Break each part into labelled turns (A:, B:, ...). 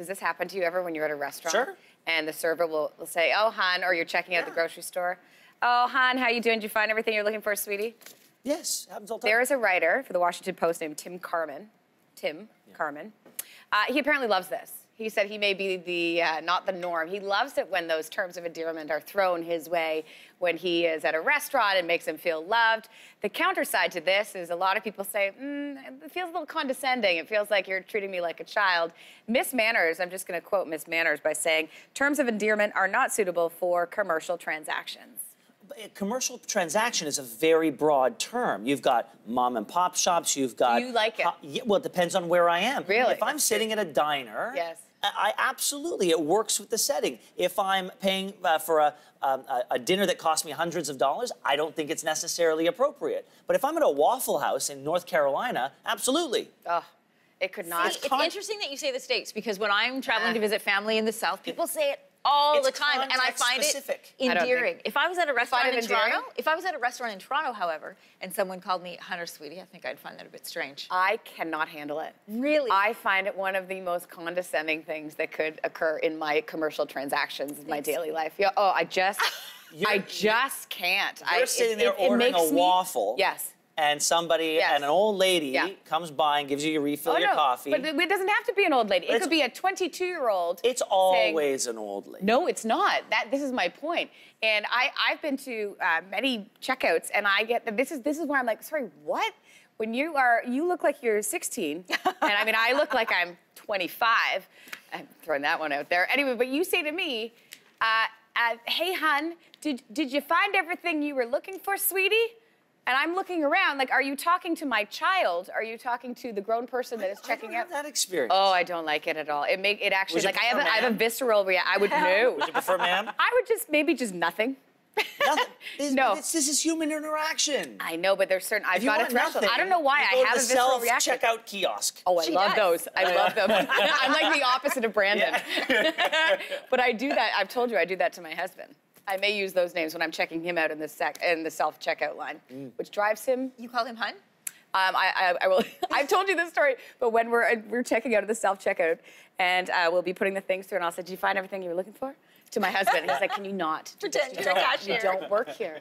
A: Does this happen to you ever when you're at a restaurant?
B: Sure.
A: And the server will say, oh, hon, or you're checking out the grocery store. Oh, hon, how you doing? Did you find everything you're looking for, sweetie?
B: Yes, happens all the time.
A: There is a writer for the Washington Post named Tim Carmen. Carmen. He apparently loves this. He said he may be the not the norm. He loves it when those terms of endearment are thrown his way when he is at a restaurant and makes him feel loved. The counter side to this is a lot of people say, it feels a little condescending. It feels like you're treating me like a child. Miss Manners, I'm just going to quote Miss Manners by saying, terms of endearment are not suitable for commercial transactions.
B: A commercial transaction is a very broad term. You've got mom and pop shops, you've got...
A: Do you like it?
B: Yeah, well, it depends on where I am.
A: Really?
B: If I'm sitting at a diner...
A: Yes.
B: I absolutely, it works with the setting. If I'm paying for a dinner that costs me hundreds of dollars, I don't think it's necessarily appropriate. But if I'm at a Waffle House in North Carolina, absolutely.
A: Oh, it could not.
C: It's interesting that you say the States, because when I'm traveling to visit family in the South, people say it all the time, and I find
B: specific.
C: it endearing. If I was at a restaurant in
A: endearing?
C: Toronto, however, and someone called me Hunter Sweetie, I think I'd find that a bit strange.
A: I cannot handle it.
C: Really?
A: I find it one of the most condescending things that could occur in my commercial transactions in my daily life. Yeah, oh, I just can't.
B: You're sitting there ordering a waffle.
A: Yes.
B: And somebody, and an old lady comes by and gives you your refill, your coffee.
A: But it doesn't have to be an old lady. It could be a 22-year-old.
B: It's always an old lady.
A: No, it's not. This is my point. And I've been to many checkouts, and I get this is where I'm like, sorry, what? When you look like you're 16, and I mean, I look like I'm 25. I'm throwing that one out there. Anyway, but you say to me, hey, hon, did you find everything you were looking for, sweetie? And I'm looking around, like, are you talking to my child? Are you talking to the grown person that is checking out?
B: I don't have that experience.
A: Oh, I don't like it at all. It actually, like, I have a visceral reaction. I would know.
B: Would you prefer ma'am?
A: I would maybe just nothing.
B: Nothing.
A: No.
B: This is human interaction.
A: I know, but there's certain, I've got a threshold. I don't know why I
B: go
A: have
B: to
A: a visceral reaction.
B: self-checkout kiosk.
A: Oh, I love those. I love them. I'm like the opposite of Brandon. But I do that. I've told you I do that to my husband. I may use those names when I'm checking him out in the self-checkout line, which drives him.
C: You call him hun?
A: I will. I've told you this story, but when we're checking out of the self-checkout, and we'll be putting the things through, and I'll say, "Did you find everything you were looking for?" To my husband, he's like, "Can you not
C: pretend you're a cashier?
A: You don't work here,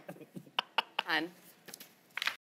A: hun."